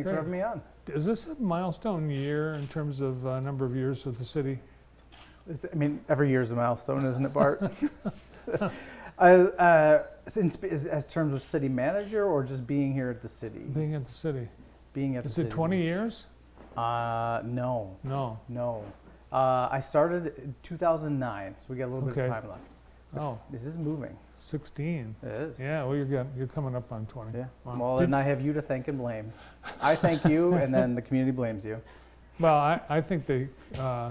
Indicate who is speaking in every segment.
Speaker 1: Thanks for having me on.
Speaker 2: Is this a milestone year in terms of number of years with the city?
Speaker 1: I mean, every year is a milestone, isn't it, Bart? As terms of city manager or just being here at the city?
Speaker 2: Being at the city.
Speaker 1: Being at the
Speaker 2: Is
Speaker 1: city.
Speaker 2: it 20 years?
Speaker 1: No.
Speaker 2: No.
Speaker 1: I started in 2009, so we got a little bit
Speaker 2: Okay.
Speaker 1: of time left.
Speaker 2: Oh,
Speaker 1: This is moving.
Speaker 2: 16.
Speaker 1: It is.
Speaker 2: Yeah, well, you're coming up on 20.
Speaker 1: Yeah.
Speaker 2: Wow.
Speaker 1: Well, and I have you to thank and blame. I thank you, and then the community blames you.
Speaker 2: Well, I think they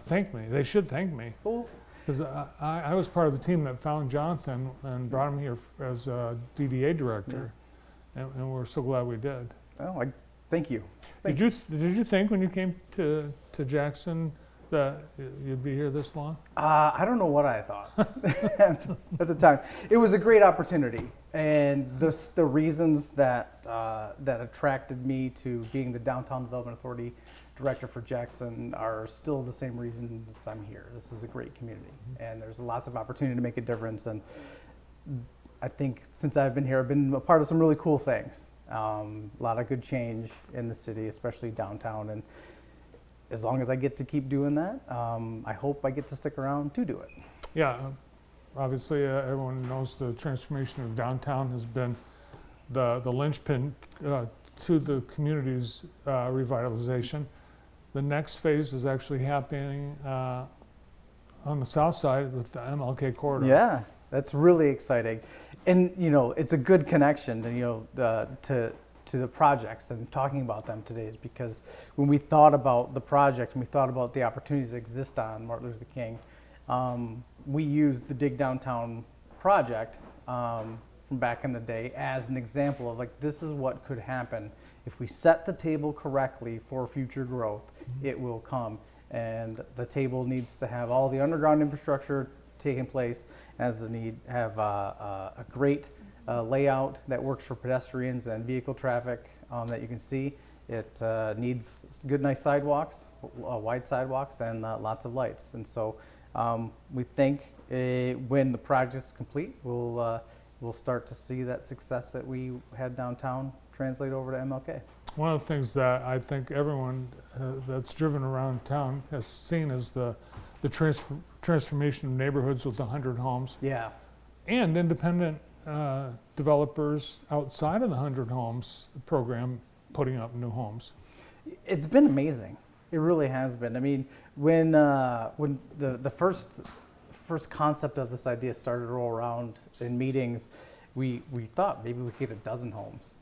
Speaker 2: thank me. They should thank me.
Speaker 1: Cool.
Speaker 2: Because I was part of the team that found Jonathan and brought him here as DDA director. And we're so glad we did.
Speaker 1: Oh, thank you.
Speaker 2: Did you think when you came to Jackson that you'd be here this long?
Speaker 1: I don't know what I thought at the time. It was a great opportunity, and the reasons that attracted me to being the Downtown Development Authority director for Jackson are still the same reasons I'm here. This is a great community, and there's lots of opportunity to make a difference. And I think since I've been here, I've been a part of some really cool things. A lot of good change in the city, especially downtown, and as long as I get to keep doing that, I hope I get to stick around to do it.
Speaker 2: Yeah, obviously everyone knows the transformation of downtown has been the linchpin to the community's revitalization. The next phase is actually happening on the south side with the MLK corridor.
Speaker 1: Yeah, that's really exciting, and it's a good connection to the projects, and talking about them today is because when we thought about the project and we thought about the opportunities that exist on Martin Luther King, we used the Dig Downtown project from back in the day as an example of this is what could happen if we set the table correctly for future growth. It will come, and the table needs to have all the underground infrastructure taking place, as the need have a great layout that works for pedestrians and vehicle traffic that you can see. It needs good, nice sidewalks, wide sidewalks, and lots of lights. And so we think when the project is complete, we'll start to see that success that we had downtown translate over to MLK.
Speaker 2: One of the things that I think everyone that's driven around town has seen is the transformation of neighborhoods with 100 homes.
Speaker 1: Yeah.
Speaker 2: And independent developers outside of the 100 homes program putting up new homes.
Speaker 1: It's been amazing. It really has been. I mean, when the first concept of this idea started to roll around in meetings, we thought maybe we could get a dozen homes.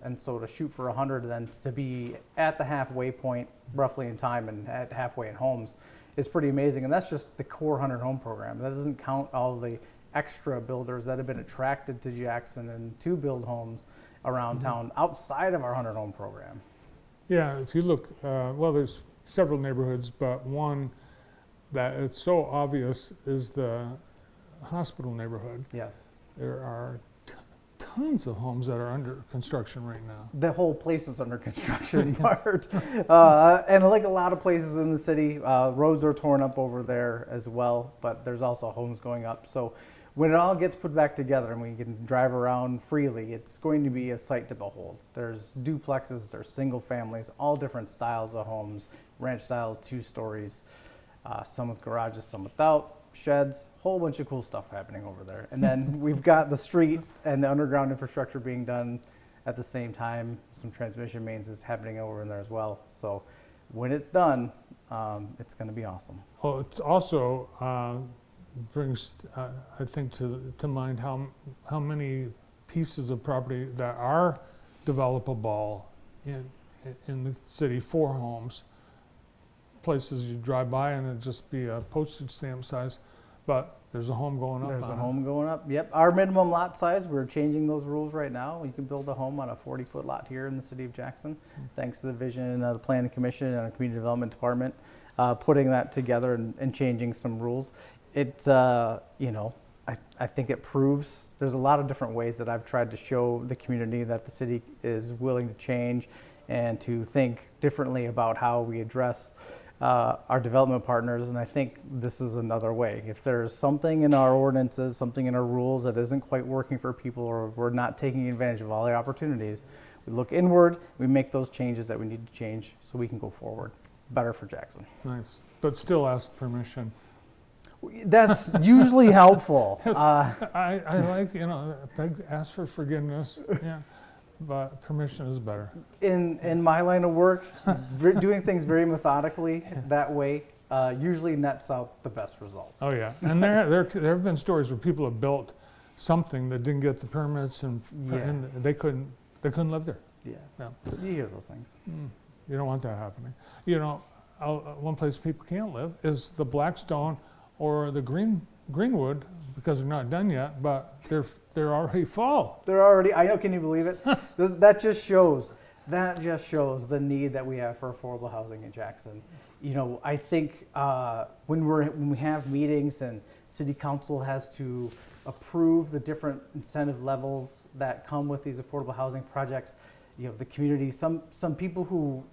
Speaker 1: And so to shoot for 100, then to be at the halfway point roughly in time and at halfway in homes is pretty amazing. And that's just the core 100 home program. That doesn't count all the extra builders that have been attracted to Jackson and to build homes around town outside of our 100 home program.
Speaker 2: Yeah, if you look, well, there's several neighborhoods, but one that it's so obvious is the hospital neighborhood.
Speaker 1: Yes.
Speaker 2: There are tons of homes that are under construction right now.
Speaker 1: The whole place is under construction, Bart. And like a lot of places in the city, roads are torn up over there as well, but there's also homes going up. So when it all gets put back together and we can drive around freely, it's going to be a sight to behold. There's duplexes, there's single families, all different styles of homes, ranch styles, 2 stories, some with garages, some without, sheds, whole bunch of cool stuff happening over there. And then we've got the street and the underground infrastructure being done at the same time. Some transmission mains is happening over in there as well. So when it's done, it's going to be awesome.
Speaker 2: Well, it's also brings, I think, to mind how many pieces of property that are developable in the city for homes. Places you drive by and it'd just be a postage stamp size, but there's a home going up.
Speaker 1: There's a home going up. Yep. Our minimum lot size, we're changing those rules right now. You can build a home on a 40-foot lot here in the city of Jackson, thanks to the vision of the Planning Commission and our Community Development Department putting that together and changing some rules. It, I think it proves there's a lot of different ways that I've tried to show the community that the city is willing to change and to think differently about how we address our development partners, and I think this is another way. If there's something in our ordinances, something in our rules that isn't quite working for people, or we're not taking advantage of all the opportunities, We look inward, we make those changes that we need to change so we can go forward. Better for Jackson.
Speaker 2: Nice. But still ask permission.
Speaker 1: That's usually helpful.
Speaker 2: Yes, I like, ask for forgiveness, yeah, but permission is better.
Speaker 1: In my line of work, doing things very methodically that way usually nets out the best result.
Speaker 2: Oh, yeah. And there have been stories where people have built something that didn't get the permits and they couldn't live there.
Speaker 1: Yeah.
Speaker 2: Yeah.
Speaker 1: You hear those things.
Speaker 2: You don't want that happening. One place people can't live is the Blackstone or the Greenwood, because they're not done yet, but they're already full.
Speaker 1: They're already, I know, can you believe it? That just shows the need that we have for affordable housing in Jackson. I think when we have meetings and city council has to approve the different incentive levels that come with these affordable housing projects, the community, some people who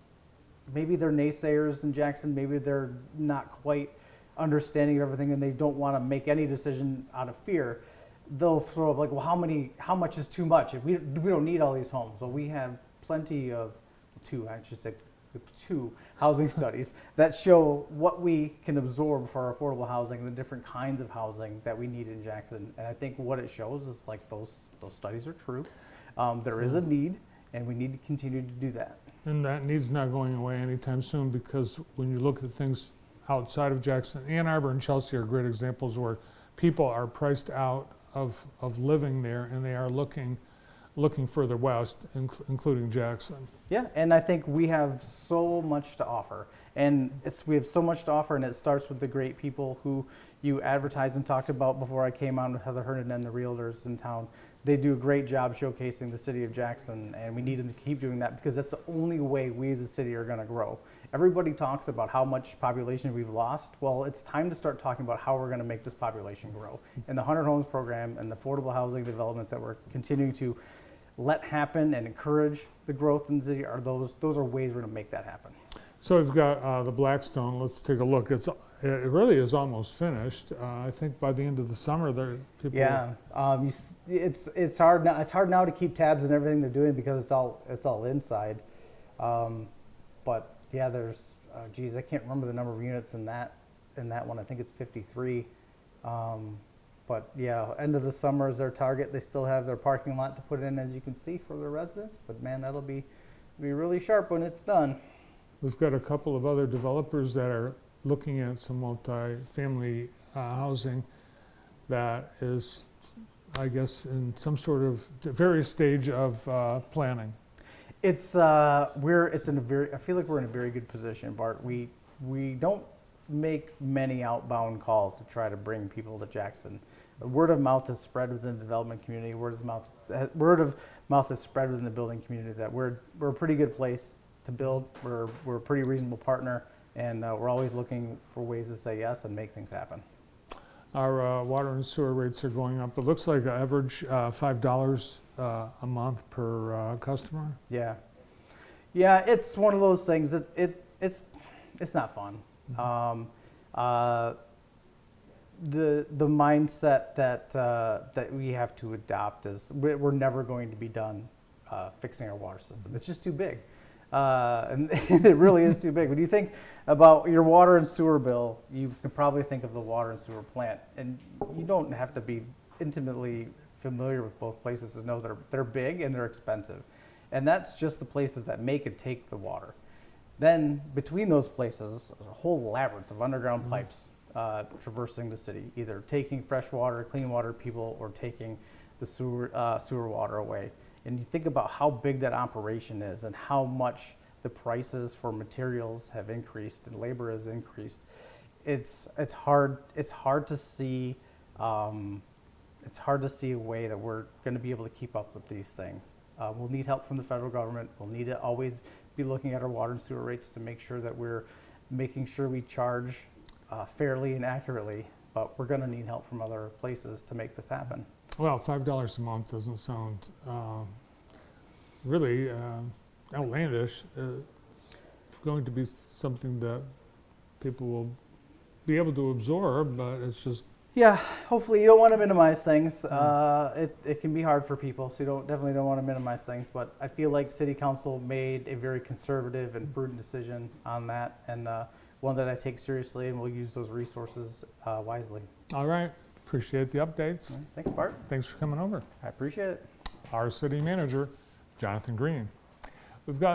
Speaker 1: maybe they're naysayers in Jackson, maybe they're not quite understanding of everything and they don't want to make any decision out of fear, they'll throw up like, well, how much is too much? We don't need all these homes. Well, we have plenty of two housing studies that show what we can absorb for affordable housing, the different kinds of housing that we need in Jackson. And I think what it shows is like those studies are true. There is a need, and we need to continue to do that.
Speaker 2: And that need's not going away anytime soon, because when you look at things outside of Jackson, Ann Arbor and Chelsea are great examples where people are priced out of living there, and they are looking further west, including Jackson.
Speaker 1: Yeah, and I think we have so much to offer. And we have so much to offer, and it starts with the great people who you advertised and talked about before I came on with Heather Herndon and the realtors in town. They do a great job showcasing the city of Jackson, and we need them to keep doing that because that's the only way we as a city are going to grow. Everybody talks about how much population we've lost. Well, it's time to start talking about how we're going to make this population grow. And the 100 Homes program and the affordable housing developments that we're continuing to let happen and encourage the growth in the city those are ways we're going to make that happen.
Speaker 2: So we've got the Blackstone. Let's take a look. It really is almost finished. I think by the end of the summer, people.
Speaker 1: Yeah, it's hard now. It's hard now to keep tabs on everything they're doing because it's all inside. But yeah, there's I can't remember the number of units in that one. I think it's 53. But yeah, end of the summer is their target. They still have their parking lot to put in, as you can see, for their residents. But man, that'll be really sharp when it's done.
Speaker 2: We've got a couple of other developers that are looking at some multi-family housing that is, I guess, in some sort of various stage of planning. I feel like we're in a very good position, Bart. We don't make many outbound calls to try to bring people to Jackson. Word of mouth has spread within the development community. Word of mouth has spread within the building community that we're a pretty good place to build. We're a pretty reasonable partner, and we're always looking for ways to say yes and make things happen. Our water and sewer rates are going up. It looks like an average $5 a month per customer.
Speaker 1: Yeah, it's one of those things that it's not fun. Mm-hmm. The mindset that we have to adopt is we're never going to be done fixing our water system. It's just too big. And it really is too big. When you think about your water and sewer bill, you can probably think of the water and sewer plant, and you don't have to be intimately familiar with both places to know they're big and they're expensive. And that's just the places that make and take the water. Then between those places, there's a whole labyrinth of underground pipes traversing the city, either taking fresh water, clean water people, or taking the sewer water away. And you think about how big that operation is and how much the prices for materials have increased and labor has increased. It's hard to see a way that we're going to be able to keep up with these things. We'll need help from the federal government. We'll need to always be looking at our water and sewer rates to make sure that we're making sure we charge fairly and accurately. But we're going to need help from other places to make this happen.
Speaker 2: Well, $5 a month doesn't sound really outlandish. It's going to be something that people will be able to absorb, but it's just
Speaker 1: Yeah, hopefully you don't want to minimize things. It can be hard for people, so you definitely don't want to minimize things. But I feel like City Council made a very conservative and prudent decision on that, and one that I take seriously, and we'll use those resources wisely.
Speaker 2: All right, appreciate the updates.
Speaker 1: Thanks, Bart.
Speaker 2: Thanks for coming over.
Speaker 1: I appreciate it.
Speaker 2: Our city manager, Jonathan Greene. We've got